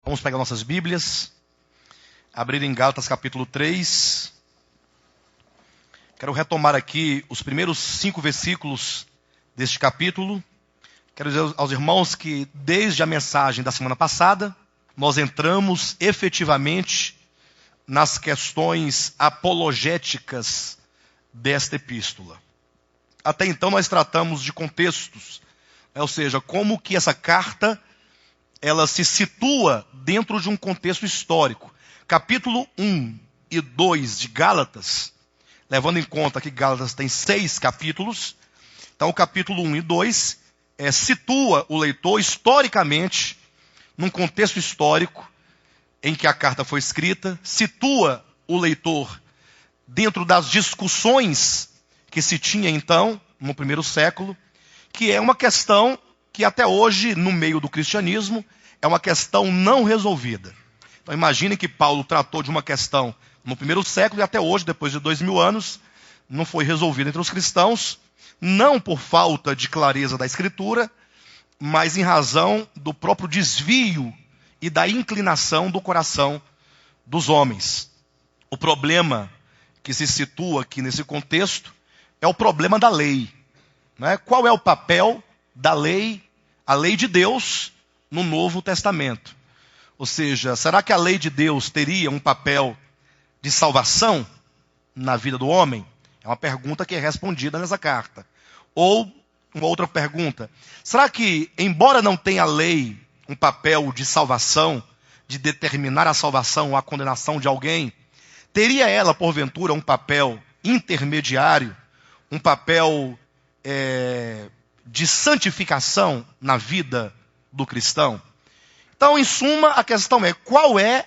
Vamos pegar nossas Bíblias, abrir em Gálatas capítulo 3. Quero retomar aqui os primeiros 5 versículos deste capítulo. Quero dizer aos irmãos que desde a mensagem da semana passada, nós entramos efetivamente nas questões apologéticas desta epístola. Até então nós tratamos de contextos, ou seja, como que essa carta ela se situa dentro de um contexto histórico. Capítulo 1 e 2 de Gálatas, levando em conta que Gálatas tem 6 capítulos, então o capítulo 1 e 2 situa o leitor historicamente, num contexto histórico em que a carta foi escrita, situa o leitor dentro das discussões que se tinha então, no primeiro século, que é uma questão que até hoje, no meio do cristianismo, é uma questão não resolvida. Então imaginem que Paulo tratou de uma questão no primeiro século e até hoje, depois de 2000 anos, não foi resolvida entre os cristãos, não por falta de clareza da Escritura, mas em razão do próprio desvio e da inclinação do coração dos homens. O problema que se situa aqui nesse contexto é o problema da lei. Né? Qual é o papel da lei, a lei de Deus, no Novo Testamento? Ou seja, será que a lei de Deus teria um papel de salvação na vida do homem? É uma pergunta que é respondida nessa carta. Ou, uma outra pergunta, será que, embora não tenha a lei um papel de salvação, de determinar a salvação ou a condenação de alguém, teria ela, porventura, um papel intermediário, um papel de santificação na vida do cristão? Então, em suma, a questão é qual é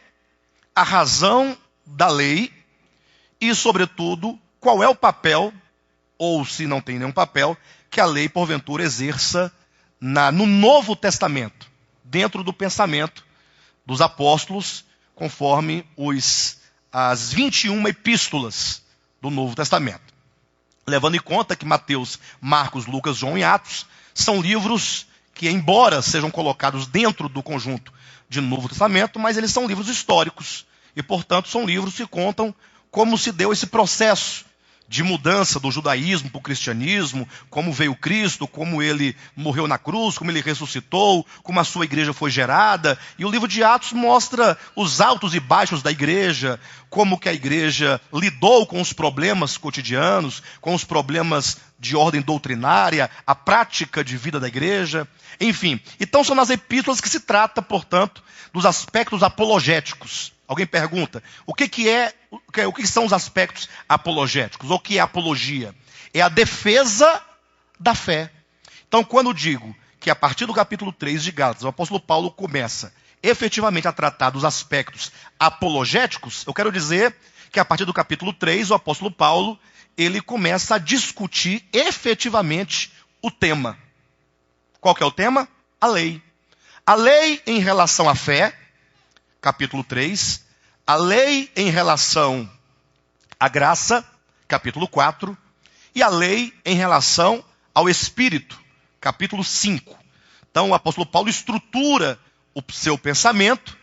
a razão da lei e, sobretudo, qual é o papel, ou se não tem nenhum papel, que a lei, porventura, exerça no Novo Testamento, dentro do pensamento dos apóstolos, conforme as 21 epístolas do Novo Testamento. Levando em conta que Mateus, Marcos, Lucas, João e Atos são livros que, embora sejam colocados dentro do conjunto de Novo Testamento, mas eles são livros históricos e, portanto, são livros que contam como se deu esse processo de mudança do judaísmo para o cristianismo, como veio Cristo, como ele morreu na cruz, como ele ressuscitou, como a sua igreja foi gerada. E o livro de Atos mostra os altos e baixos da igreja, como que a igreja lidou com os problemas cotidianos, com os problemas de ordem doutrinária, a prática de vida da igreja. Enfim, então são nas epístolas que se trata, portanto, dos aspectos apologéticos. Alguém pergunta, o que são os aspectos apologéticos? O que é apologia? É a defesa da fé. Então, quando digo que a partir do capítulo 3 de Gálatas, o apóstolo Paulo começa efetivamente a tratar dos aspectos apologéticos, eu quero dizer que a partir do capítulo 3, o apóstolo Paulo, ele começa a discutir efetivamente o tema. Qual que é o tema? A lei. A lei em relação à fé, capítulo 3, a lei em relação à graça, capítulo 4, e a lei em relação ao Espírito, capítulo 5. Então o apóstolo Paulo estrutura o seu pensamento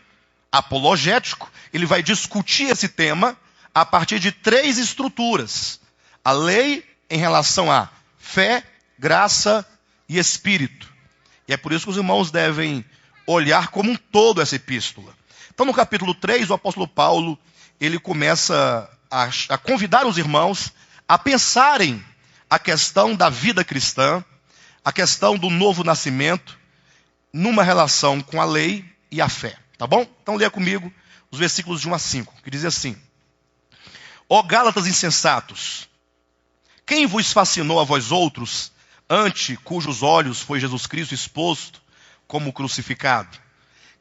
apologético, ele vai discutir esse tema a partir de 3 estruturas. A lei em relação à fé, graça e Espírito. E é por isso que os irmãos devem olhar como um todo essa epístola. Então, no capítulo 3, o apóstolo Paulo, ele começa a convidar os irmãos a pensarem a questão da vida cristã, a questão do novo nascimento, numa relação com a lei e a fé. Tá bom? Então, leia comigo os versículos de 1 a 5, que diz assim: Ó Gálatas insensatos, quem vos fascinou a vós outros, ante cujos olhos foi Jesus Cristo exposto como crucificado?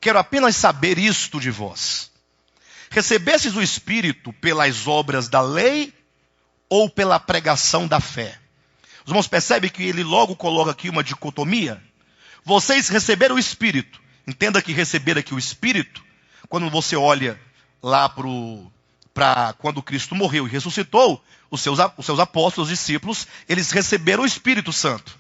Quero apenas saber isto de vós. Recebestes o Espírito pelas obras da lei ou pela pregação da fé? Os irmãos percebem que ele logo coloca aqui uma dicotomia. Vocês receberam o Espírito. Entenda que receber aqui o Espírito, quando você olha lá para quando Cristo morreu e ressuscitou, os seus apóstolos, os discípulos, eles receberam o Espírito Santo.